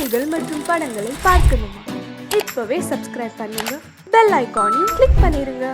செய்திகள் மற்றும் படங்களை பார்க்கணுமா? இப்பவே சப்ஸ்கிரைப் பண்ணுங்க, பெல் ஐகானையும் கிளிக் பண்ணிருங்க.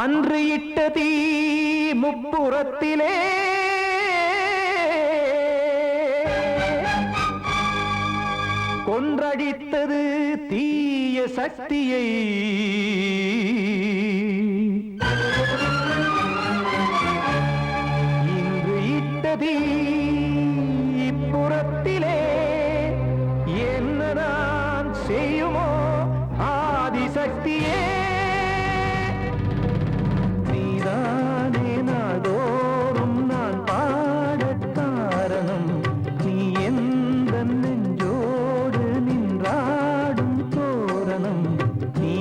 அன்று இட்ட தீ முப்புறத்திலே கொன்றடித்தது தீய சக்தியை. இன்று இட்ட தீ இப்புறத்திலே என்னதான் செய்யுமோ ஆதிசக்தியே. நீ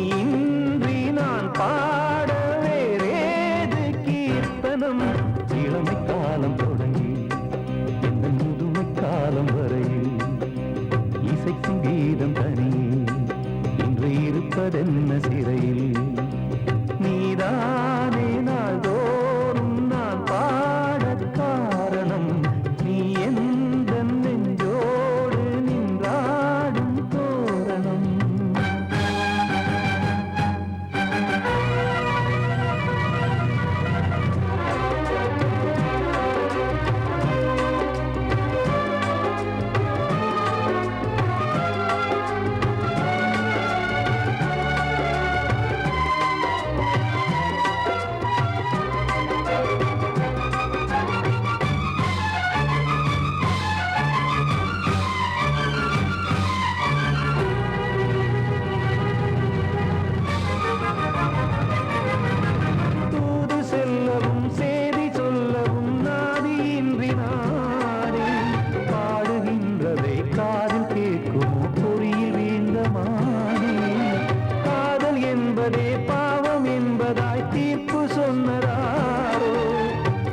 இருப்பதென்ன சிறையில் நீதானே நாள்தோறும் நான் பாடக் காரணம் நீ எந்த நெஞ்சோடு நின்றாடும் தோரணம் பாவம் என்பதாய் தீர்ப்பு சொன்னதாரோ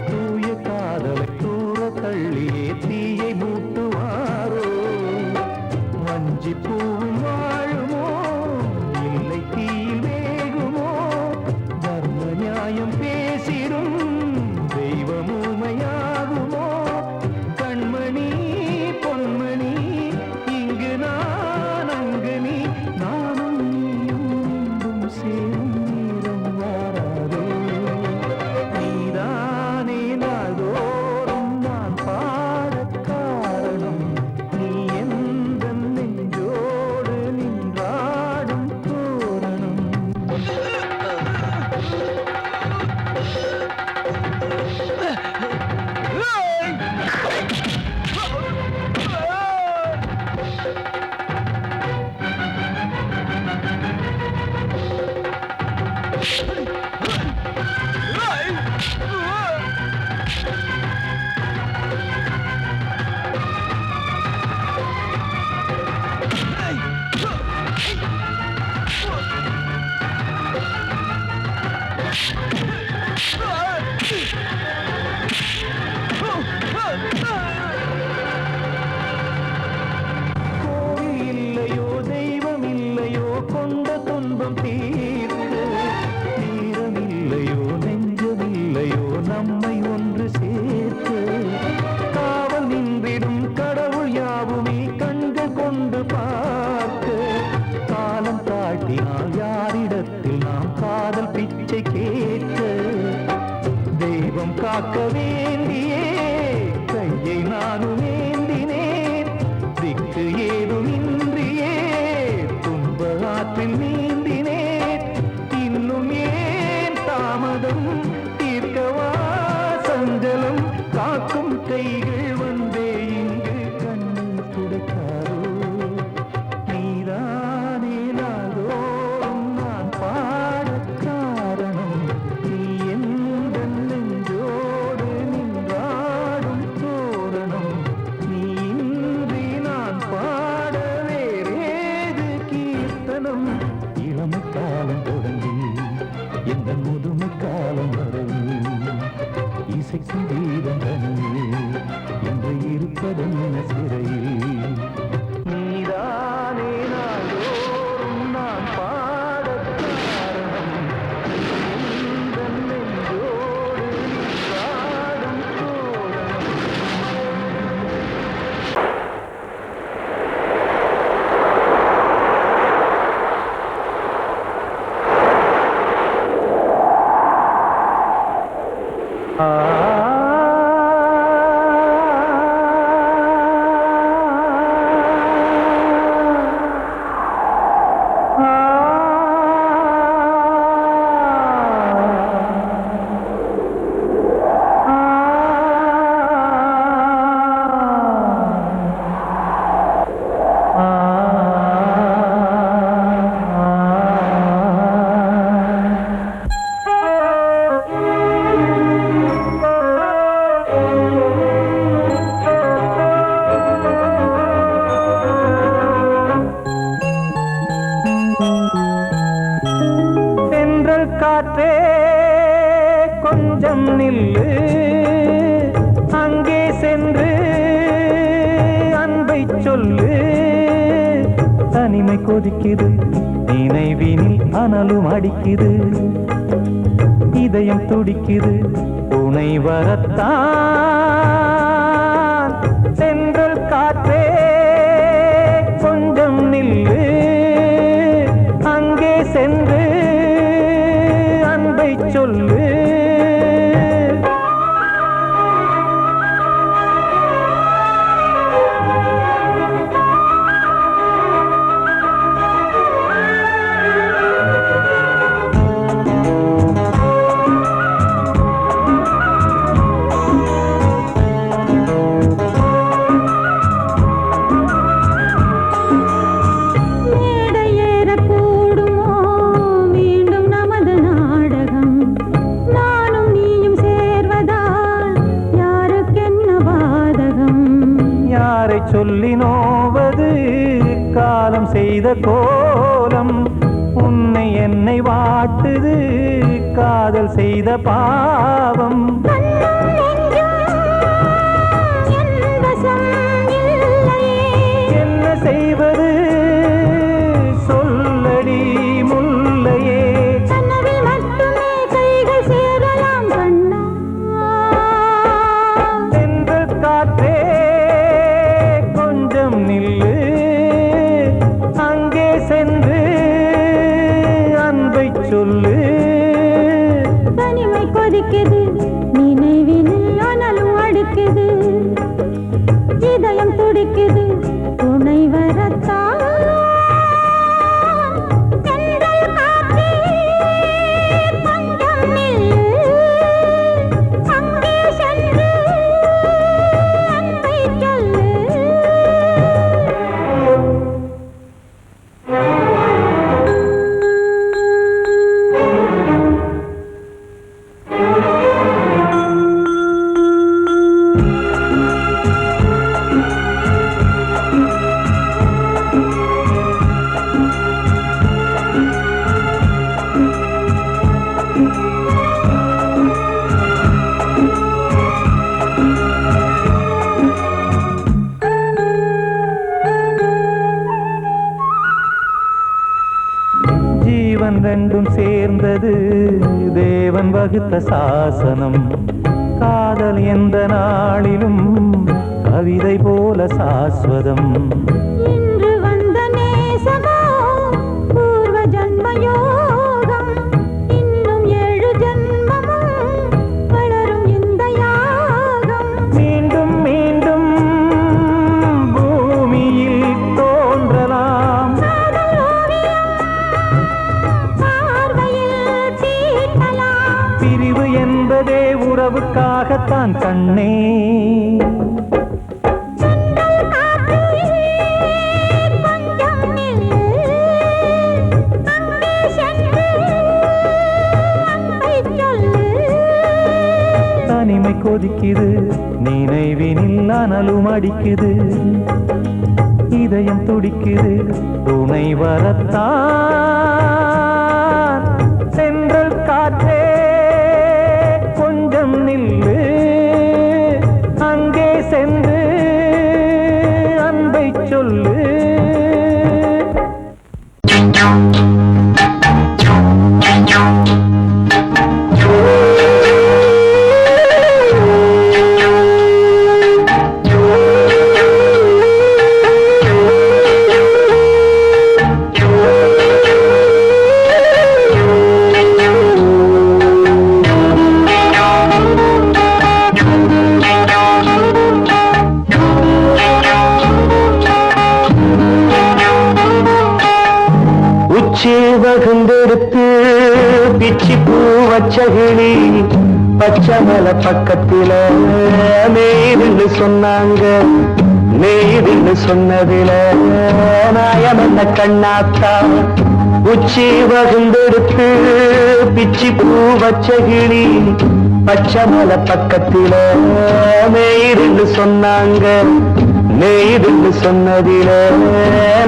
தூய காதலை தூர தள்ளியே தீயை மூட்டுவாரோ வஞ்சி பூவும் வாழுமோ இல்லை தீயில் வேகுமோ தர்ம நியாயம் பேசிடும் தெய்வம் ஊமையாகுமோ கண்மணி பொன்மணி இங்கு நான் அங்கு நீ நானும் சேரும் நேரம் வாராதோ நீதானே நாள்தோறும் நான் பாடக் காரணம் நீ எந்த நெஞ்சோடு நின்றாடும் தோரணம் கோவில் இல்லையோ தெய்வம் இல்லையோ கொண்ட துன்பம் தீர்க்க நேரம் இல்லையோ நெஞ்சமில்லையோ நம்மை ஒன்று சேர்க்க காவல் நின்றிடும் கடவுள் யாவுமே கண்கள் கொண்டு பார்க்க காலம் தாட்டினால் யாரிடத்தில் நாம் காதல் பிச்சை கேட்க தெய்வம் காக்க வேண்டியே கையை நானும் ஏந்தினேன் திக்கு ஏதுமின்றியே துன்ப ஆற்றில் நீந்தினேன் இன்னும் ஏன் தாமதம் தீர்க்கவா சஞ்சலம் காக்கும் கைகள் வந்தே இங்கு கண்ணீர் துடைக்காரோ நீதானே நாள்தோறும் நான் பாடக் காரணம் நீ எந்த நெஞ்சோடு நின்றாடும் தோரணம் நீ இன்றி நான் பாட வேறேது கீர்த்தனம் இளமை காலம் தொடங்கி எந்த முதுமை காலம் வரை இசைக்கும் வீரம் தனியே என்று இருப்பதென்ன சிறையில் நீதானே நாள்தோறும் நான் பாடக் காரணம் எந்த நெஞ்சோடு நின்றாடும் தோரணம் காற்றே கொஞ்சம் நில்லு அங்கே சென்று அன்பை சொல்லு தனிமை கொதிக்குது நீ நினைவினில் அனலும் அடிக்குது, இதயம் துடிக்குது துணை வரத்தான். சென்றல் காற்றே கொஞ்சம் நில்லு, அங்கே சென்று அன்பை சொல்லு. சொல்லி நோவது காலம் செய்த கோலம், உன்னை என்னை வாட்டுது காதல் செய்த பாவம். என்ன செய்வது சொல்லடி முல்லையே, சென்றல் காற்றே நில்லு, அங்கே சென்று அன்பை சொல்லு. தனிமை கொதிக்குது, நினைவினில் அனலும் அடிக்குது, இதயம் துடிக்குது துணை வரத்தான். ஜீவன் ரெண்டும் சேர்ந்தது தேவன் வகுத்த சாசனம், காதல் எந்த நாளிலும் கவிதை போல சாஸ்வதம். இன்று வந்த நேசமோ பூர்வ ஜன்மயோகம், இன்னும் 7 ஜன்மமும் வளரும் இந்த யாகம். மீண்டும் மீண்டும் பூமியில் தோன்றலாம், பிரிவு என்பதே உறவுக்காகத்தான் கண்ணே. தனிமை கொதிக்குது, நினைவினில் அனலும் அடிக்குது, இதயம் துடிக்குது துணை வரத்தான். சென்றல் காற்றே கொஞ்சம் நில்லு, அங்கே சென்று அன்பை சொல்லு. வகுந்தெடுத்து பிச்சி பூ வச்சகிளி பச்சமல பக்கத்தில மேய்துன்னு சொன்னாங்க, மேய்துன்னு சொன்னதில நாயம் என்ன கண்ணாத்தா. உச்சி வகுந்தெடுத்து பிச்சி பூ வச்சகிளி பச்சமல பக்கத்தில மேய்துன்னு சொன்னாங்க, மேய்துன்னு சொன்னதில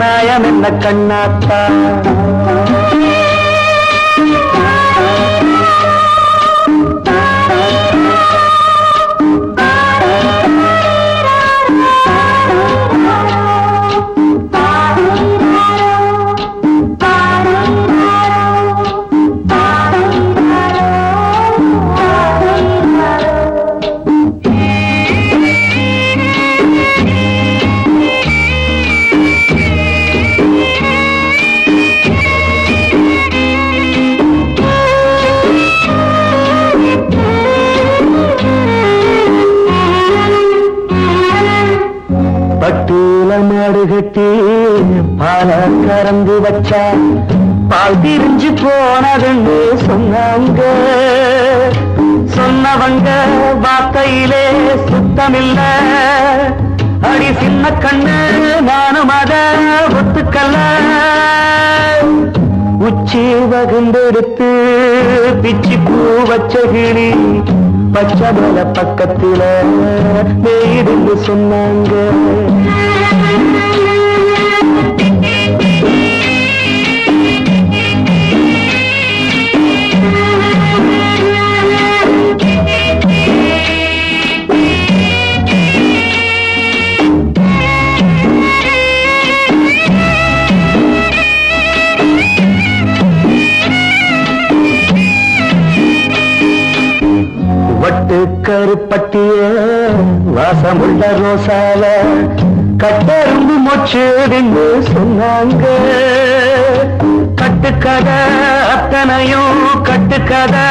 நாயம் என்ன கண்ணாத்தா. கறந்து வச்சா பால் திரிஞ்சு போனதுன்னு சொன்னாங்க. சொன்னவங்க வார்த்தையிலே சுத்தமில்ல. அடி சின்ன கண்ணு நானும் அத ஒத்துக்கல்ல. உச்சி வகுந்தெடுத்து பிச்சி பூ வச்ச கிளி பச்சை மலை பக்கத்தில மேடுன்னு சொன்னாங்க. வட்டு கருப்பட்டிய வாசமுள்ள ரோசால கட்டெரும்பு மொச்சுன்னு சொன்னாங்க. கட்டுக்கதை அத்தனையும் கட்டுக்கதை,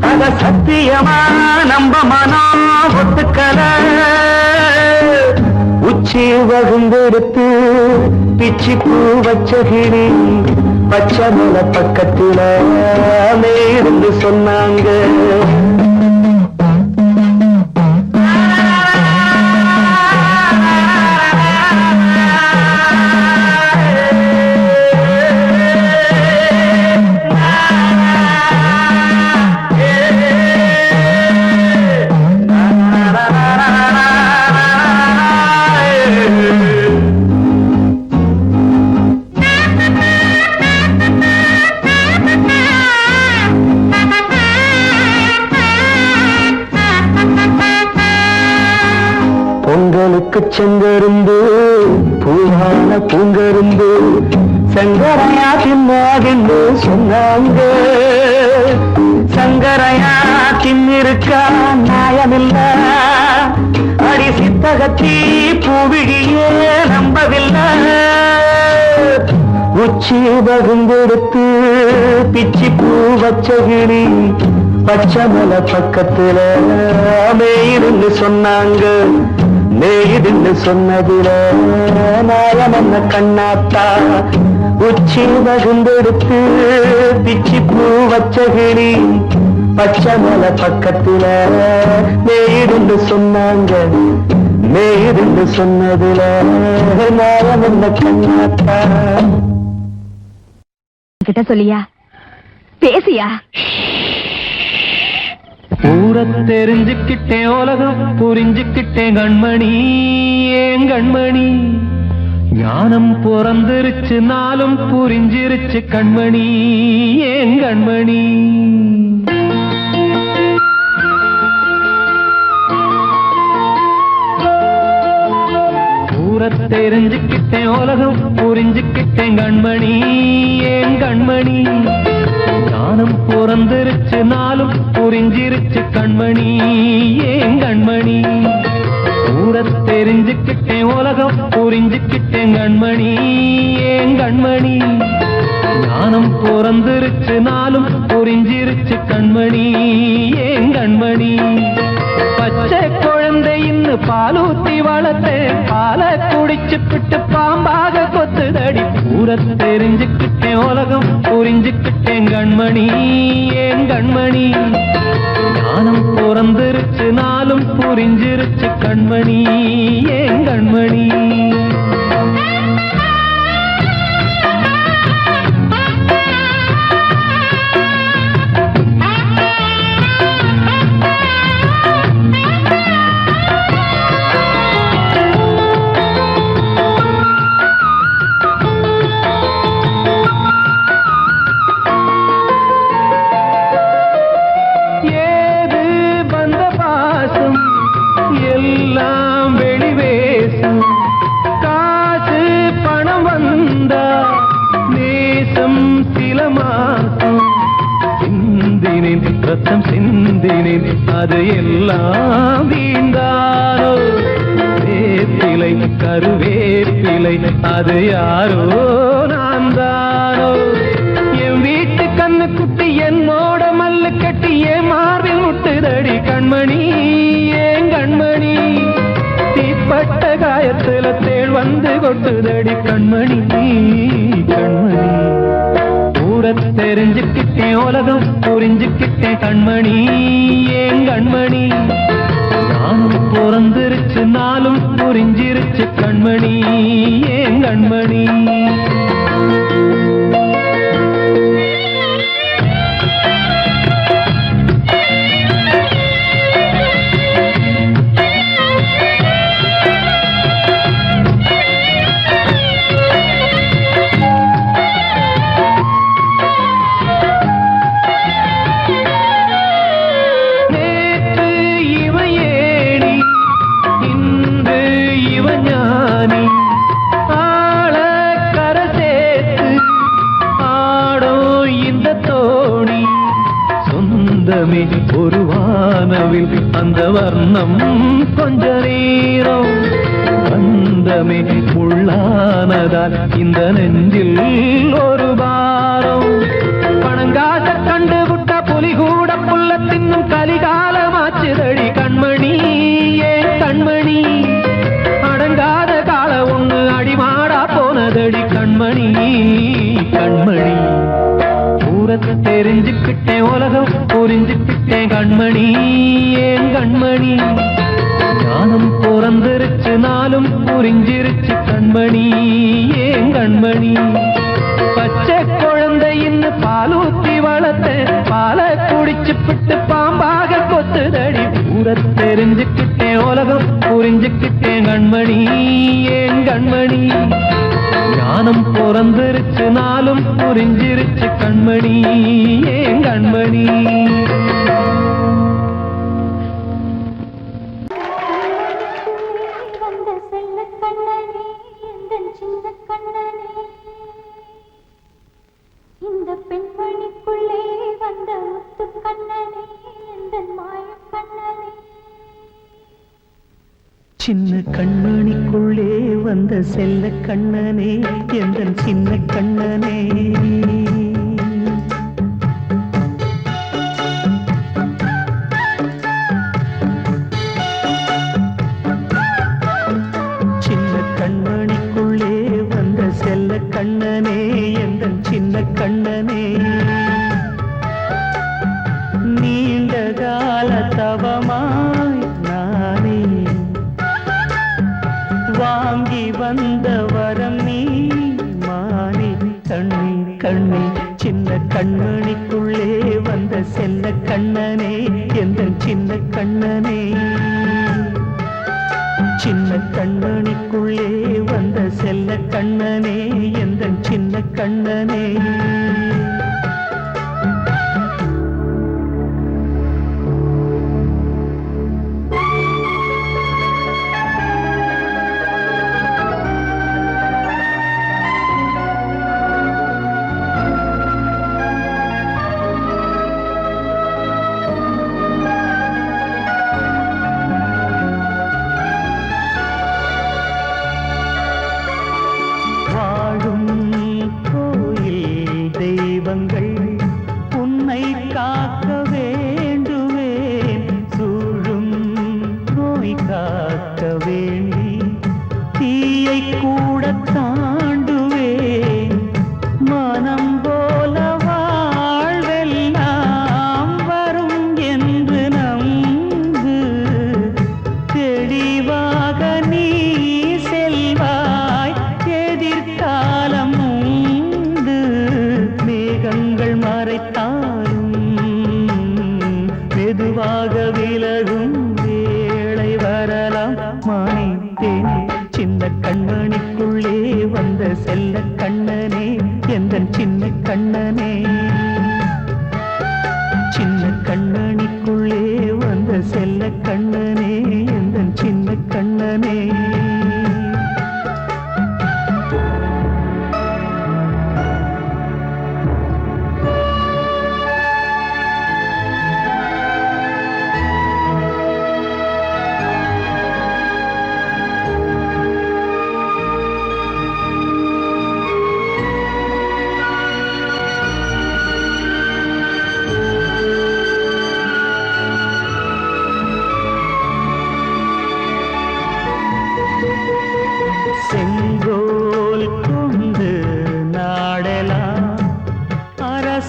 அத சத்தியமா நம்ப மனம் ஒத்துக்கலை. உச்சி வகுந்தெடுத்து பிச்சி பூ வச்ச கிளி பச்சை மலை பக்கத்தில மேருந்து சொன்னாங்க. பொங்கலுக்கு செங்கருந்து பூவான பூங்கருந்து சங்கரையா தின்னாகின்னு சொன்னாங்க. சங்கரையா தின்னிருக்கா நியாயமில்ல. அடி சித்தகத்தி பூவிழியே நம்பவில்லை. உச்சி வகுந்தெடுத்து பிச்சி பூ வச்ச கிளி பச்சை மலை பக்கத்துல மேயிருந்து சொன்னாங்க. மேயிருந்து சொன்னதுல நாயம் என்ன கண்ணாத்தா. உச்சி வகுந்தெடுத்து பிச்சி பூ வச்ச கிளி பச்சை மலை பக்கத்துல மேயிருந்து சொன்னாங்க. மேயிருந்து சொன்னதுல நாயம் என்ன கண்ணாத்தா. கிட்ட சொல்லியா பேசியா? ஊர தெரிஞ்சுக்கிட்டேன், உலகம் புரிஞ்சுக்கிட்டேன் கண்மணி. ஏன் கண்மணி ஞானம் பிறந்திருச்சு, நாளும் புரிஞ்சிருச்சு கண்மணி. ஏன் கண்மணி ஊர தெரிஞ்சுக்கிட்டேன், உலகம் புரிஞ்சுக்கிட்டேன் கண்மணி. ஏன் கண்மணி ஞானம் பிறந்திருச்சு, நாளும் புரிஞ்சிருச்சு கண்மணி. ஏன் கண்மணி ஊர தெரிஞ்சுக்கிட்டேன், உலகம் புரிஞ்சுக்கிட்டேன் கண்மணி. ஏன் கண்மணி ஞானம் பிறந்திருச்சு, நாளும் புரிஞ்சிருச்சு கண்மணி. ஏன் கண்மணி பச்சை குழந்தை இன்னும் பாலூத்தி வளர்த்தேன், பாலை குடிச்சு பிட்டு பாம்பாக கொத்துதடி. ஊர தெரிஞ்சுக்கிட்டேன், உலகம் புரிஞ்சுக்கிட்டேன் கண்மணி. ஏன் கண்மணி ஞானம் பிறந்திருச்சு, நாளும் புரிஞ்சிருச்சு கண்மணி. ஏன் கண்மணி எல்லாம் வெளிவேசம். காசு பணம் வந்தா நேசம் சில மாசம். சிந்தினேன் ரத்தம் சிந்தினேன், அது எல்லாம் வீண்டாரோ. வேப்பிலை கருவேப்பிலை அது யாரோ நான் தானோ. என் வீட்டு கண்ணு குட்டி என்னோட மல்லு கட்டி என் மார்பில் முட்டுதடி கண்மணி. ஏன் கண்மணி தீப்பட்ட காயத்துல தேழ்வ வந்து கொட்டுதடி கண்மணி கண்மணி. ஊரத் தெரிஞ்சுக்கிட்டேன் உலகம் புரிஞ்சுக்கிட்டேன் கண்மணி ஏன் கண்மணி. நானும் பிறந்திருச்சு நாளும் புரிஞ்சிருச்சு கண்மணி ஏன் கண்மணி. ஒரு வானவில் அந்த வர்ணம் கொஞ்ச நேரம் பந்தமே உள்ளானதால் இந்த நெஞ்சில் ஒரு பாரம். பணங்காச கண்டு விட்ட புலி கூட புல்ல தின்னும் கலிகாலமாச்சுதடி கண்மணி ஏன் கண்மணி. அடங்காத கால ஒண்ணு அடிமாடா போனதடி கண்மணி கண்மணி. ஊரத்தை தெரிஞ்சுக்கிட்டேன் உலகம் புரிஞ்சுக்கிட்டேன் கண்மணி ஏன் கண்மணி. ஞானம் பிறந்திருச்சு நாளும் புரிஞ்சிருச்சு கண்மணி ஏன் கண்மணி. பச்சை குழந்தையின்னு பாலூத்தி வளர்த்த பால குடிச்சு பிட்டு பாம்பாக கொத்துதடி. ஊரத்தை தெரிஞ்சுக்கிட்டேன் உலகம் புரிஞ்சுக்கிட்டேன் கண்மணி ஏன் கண்மணி. ஞானம் பிறந்திருச்சு நாளும் புரிஞ்சிருச்சு கண்மணி ஏன் கண்மணி. இந்த பெண்மணிக்குள்ளே வந்த முத்து கண்ணனே இந்த மாய கண்ணனே. சின்ன கண்மணிக்குள்ளே வந்த செல்ல கண்ணனே எந்தன் சின்ன கண்ணனே. சின்ன கண்மணிக்குள்ளே வந்த செல்ல கண்ணனே எந்தன் சின்ன கண்ணனே. நீண்ட கால தவமாய் நானே வாங்கி வந்த வரம் நீ மானே கண்ணே கண்ணே. சின்ன கண்மணிக்குள்ளே வந்த செல்ல கண்ணனே எந்தன் சின்ன கண்ணனே. சின்ன கண்மணிக்குள்ளே வந்த செல்ல கண்ணனே எந்தன் சின்ன கண்ணனே.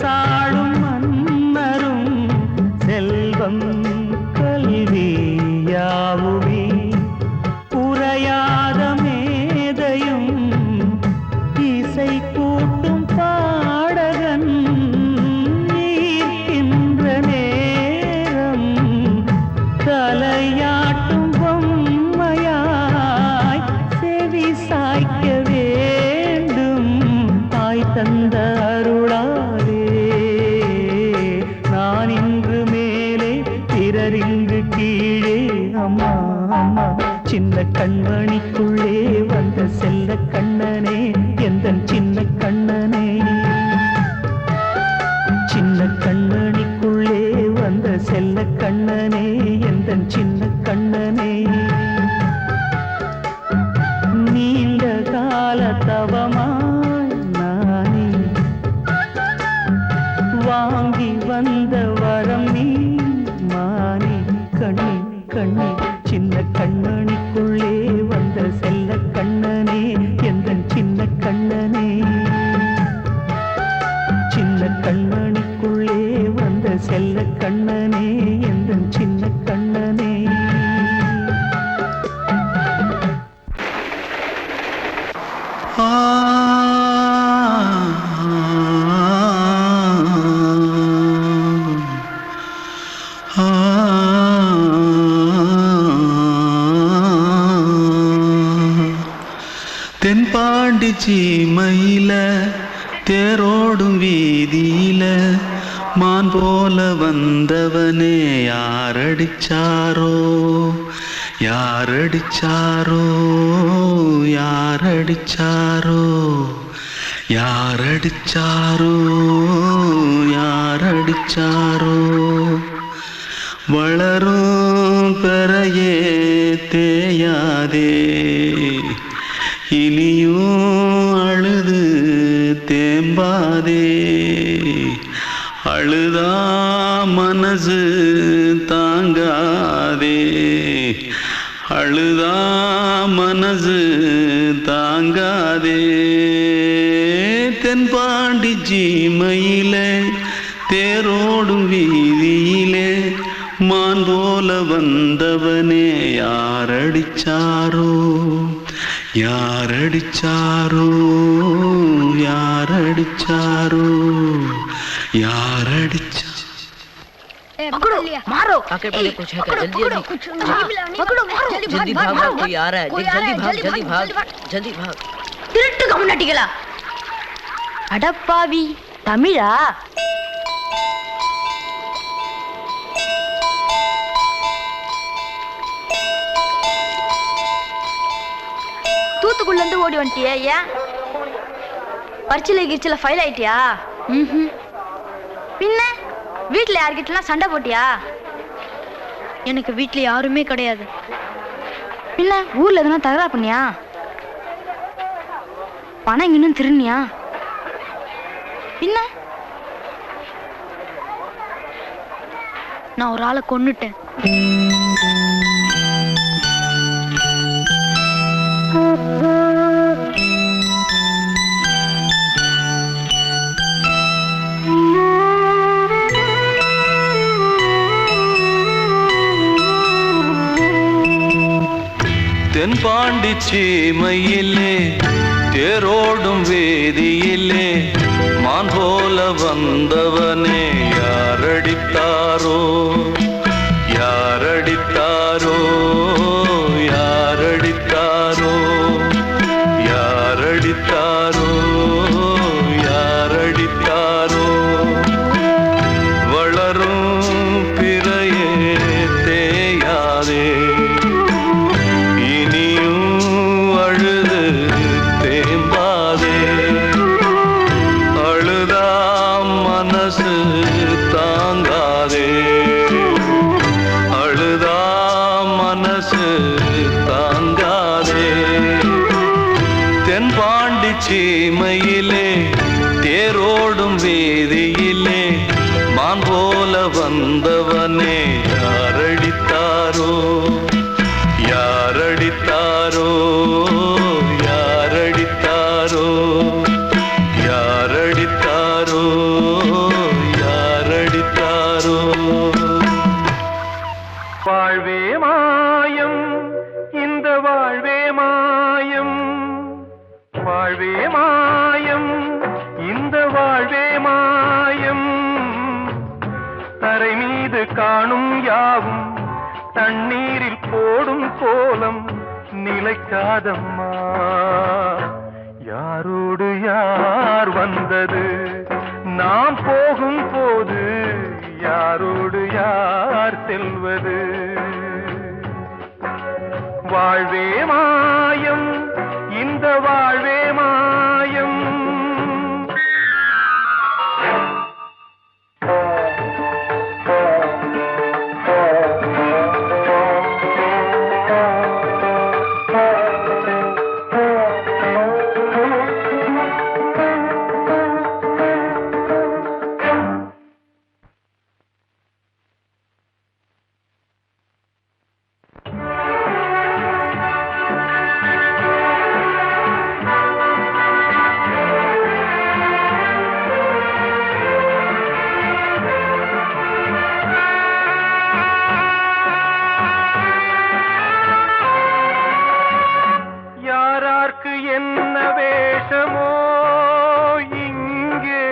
அரசாளும் மன்னரும் செல்வம் கல்வி யாவுமே உரையாத மேதையும் இசை கூட்டும் பாடகன் ஈர்க்கின்ற நேரம் தலையாட்டும் பொம்மையாய் செவி சாய்க்க வேண்டும் தாய் தந்த அருளாலே நான் இன்று மேலே பிறரிங்கு கீழே அம்மா அம்மா சின்ன கண்மணிக்குள்ளே வந்த செல்ல கண்ணனே எந்தன் சின்ன கண்ணனே சின்ன கண்மணிக்குள்ளே வந்த செல்ல கண்ணனே எந்தன் சின்ன கண்ணனே நீண்ட கால தவமாய் நானே வாங்கி வந்த வரம் நீ மானே கண்ணே கண்ணே சின்ன கண்ணனுக்குள்ளே வந்த செல்ல கண்ணனே எந்தன் சின்ன கண்ணனே சின்ன கண்ணனுக்குள்ளே வந்த செல்ல கண்ணனே எந்தன் சின்ன கண்ணனே தென்பாண்டி சீமையில தேரோடும் வீதியில மான் போல வந்தவனே யாரடிச்சாரோ யாரடிச்சாரோ யாரடிச்சாரோ யாரடிச்சாரோ யாரடிச்சாரோ வளரும் பெறையே தேயாதே இனியும் அழுது தேம்பாதே அழுதா மனசு தாங்காதே அழுதா மனசு தாங்காதே தென்பாண்டி சீமையிலே தேரோடும் வீதியிலே மான் போல வந்தவனே யாரடிச்சாரோ யாரடிச்சாரோ யாரடிச்சாரோ யாரடிச்சா पकड़ो मारो आके पहले कुछ है क्या जल्दी जल्दी पकड़ो मारो जल्दी भाग भाग कोई आ रहा है जल्दी भाग जल्दी भाग जल्दी भाग திருட்டு கம்யூனிட்டிகளா அடப்பாவி தமிழா தூத்துக்குள்ள இருந்து ஓடி வந்துட்டியா ஏன் பரிச்சில கிரிச்சில ஃபைல் ஆயிட்டியா பின்ன வீட்டுல யார்கிட்டலாம் சண்டை போட்டியா எனக்கு வீட்டுல யாருமே கிடையாது பின்ன ஊர்ல எதுனா தகராறு பண்ணியா பணம் இன்னும் திருநியா பின்ன நான் ஒரு ஆளை கொன்னுட்டேன் தென்பாண்டி சீமையிலே தேரோடும் வேதியிலே மான் போல வந்தவனே யாரடித்தாரோ யாரடித்தாரோ யாரடித்தாரோ யாரடித்தாரோ யாரடித்தாரோ வளரும் பிறையே தேயாதே அழுது தேம்பாதே அழுதா மனசு தாங்காதே அழுதா மனசு தாங்காதே தென்பாண்டி சீமையிலே தேரோடும் வேதியிலே மான் போல வந்தவனே யாரடித்தாரோ யாரடித்தாரோ யாரடித்தாரோ யாரடித்தாரோ காணும் யாவும் தண்ணீரில் போடும் கோலம் நிலைக்காதம்மா. யாரோடு யார் வந்தது நாம் போகும் போது, யாரோடு யார் செல்வது? வாழ்வே மாயம், இந்த வாழ்வே மாயம். என்ன வேஷமோ இங்கே,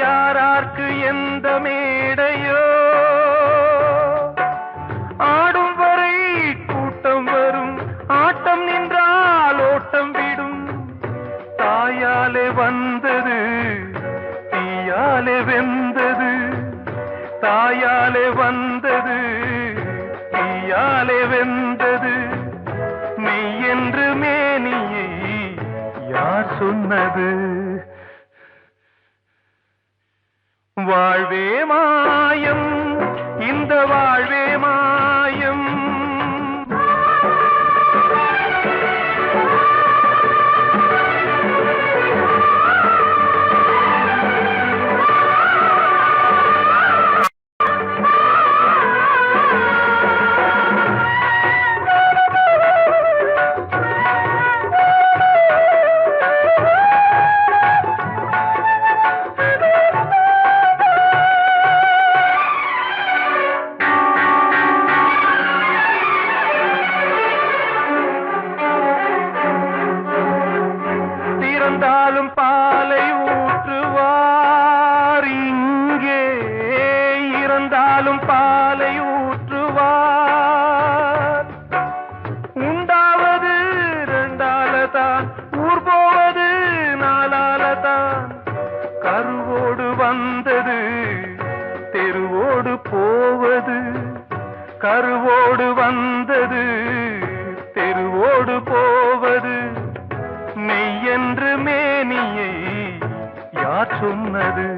யாரார்க்கு எந்த மேடையோ, ஆடும் வரை கூட்டம் வரும், ஆட்டம் நின்றால் ஓட்டம் விடும். தாயாலே வந்தது தீயாலே வெந்தது, தாயாலே வந்தது தீயாலே வெந்தது. மெய் என்று மேனியை யார் சொன்னது? வாழ்வே மாயம், இந்த வாழ்வே மாயம். இறந்தாலும் பாலை ஊற்றுவார் இங்கே, இறந்தாலும் பாலை ஊற்றுவார். உண்டாவது ரெண்டாலதான், ஊர் போவது நாலாலதான். கருவோடு வந்தது தெருவோடு போவது, கருவோடு வந்தது தெருவோடு போவது. மெய் என்று மேனியை யார் சொன்னது?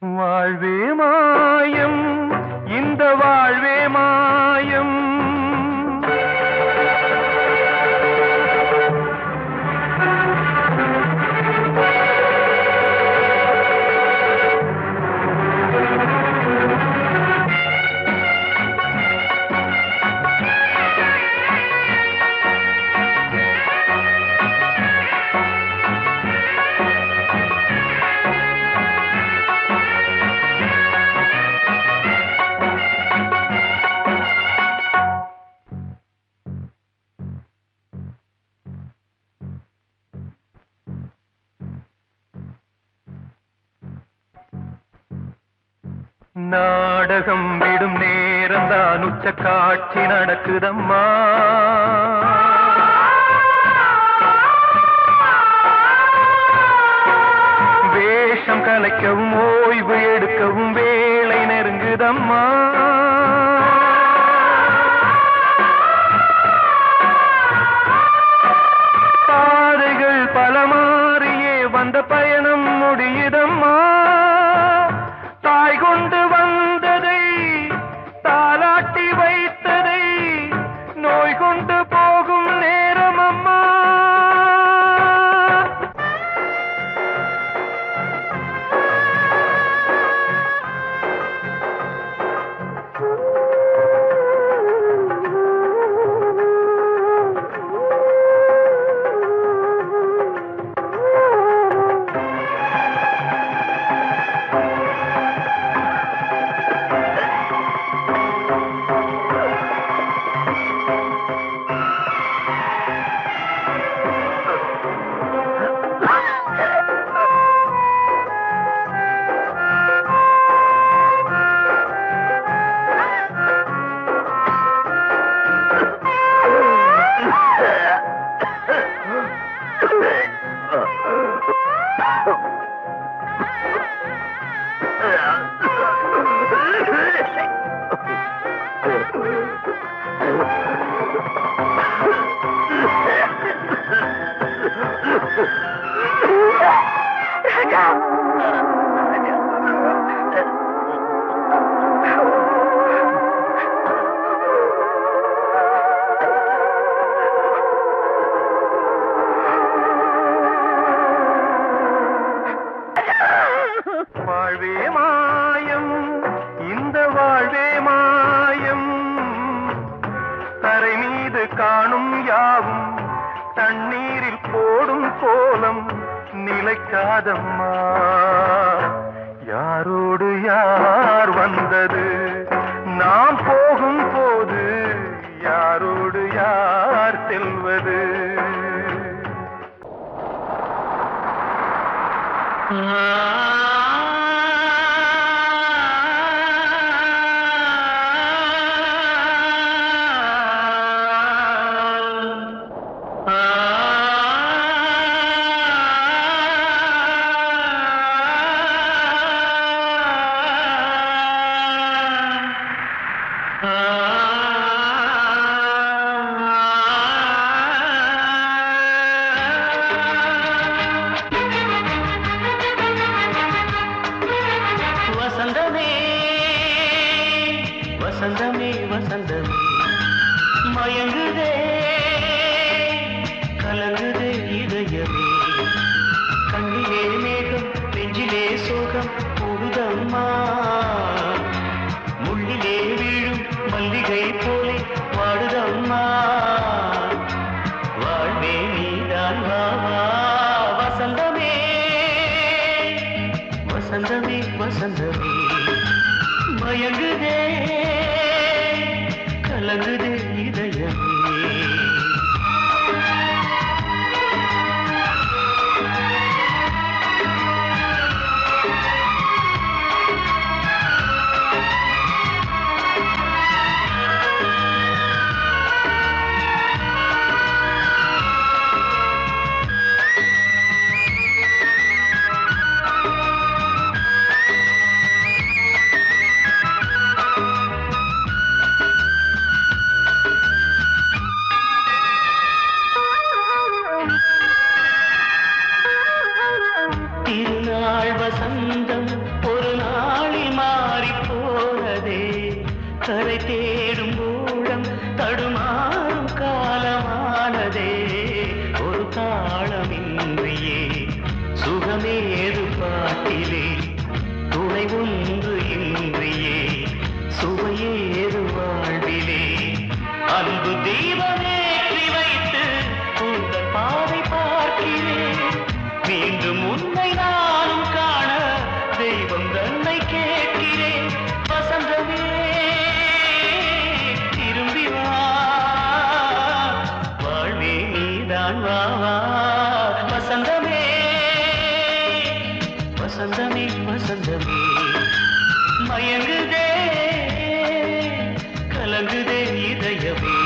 வாழ்வே மாயம், இந்த வாழ்வே மாயம். நாடகம் விடும் நேரம்தான் உச்ச காட்சி நடக்குதம்மா. வேஷம் கலைக்கவும் ஓய்வு எடுக்கவும் வேளை நெருங்குதம்மா. பாதைகள் பல மாறியே வந்த பயணம் முடியுதம்மா. தாய் கொண்டு வந்ததை தாலாட்டி வைத்ததை நோய் கொண்டு போகும் நேரம் அம்மா. வாழ்வே மாயம், இந்த வாழ்வே மாயம், தரை மீது காணும் யாவும் தண்ணீரில் போடும் கோலம் நிலைக்காதம்மா. யாரோடு யார் வந்தது நாம் போகும் போது, யாரோடு யார் செல்வது? வசந்தமே வசந்தமே வசந்தமே மயங்குதே கலங்குதே இதயமே. கண்ணிலே மேகம் நெஞ்சிலே சோகம் கூடுதம்மா. முள்ளிலே வீழும் மல்லிகை போலே வாடுதம்மா. வாழ்வே நீதான் வா வா. வசந்தமே வசந்தமே வசந்தமே மயங்குதே கலங்குதே இதயமே. திருநாள் வசந்தம் ஒரு நாளில் மாறி போனதே. கரை தேடும் ஊழம் தடுமாறும் காலமானதே. ஒரு தாளமின்றியே சுகமேது பாட்டிலே. துணை ஒன்று இன்றியே சுவையேது வாழ்விலே. அன்பு தீபமேற்றி வைத்து உங்கள் பாதை பார்க்கிறேன். மீண்டும் உன்னை நானும் காண தெய்வம் தன்னை கேட்கிறேன். வசந்தமே திரும்பி வா. வாழ்வே நீதான் வா வா. வசந்தமே வசந்தமே வசந்தமே மயங்குதே கலங்குதே இதயமே.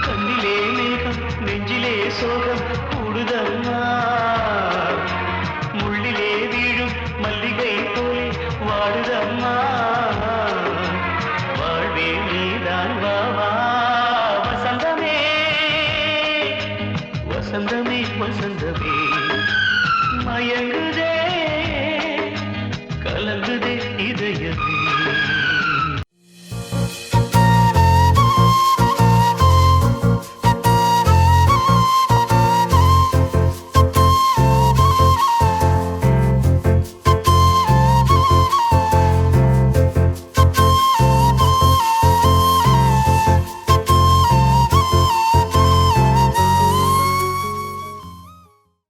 கண்ணிலே மேகம் நெஞ்சிலே சோகம் கூடுதம்மா. முள்ளிலே வீழும் மல்லிகை போலே வாடுதம்மா. வாழ்வே நீதான் வா வா. வசந்தமே வசந்தமே வசந்தமே மயங்குதே கலங்குதே இதயமே.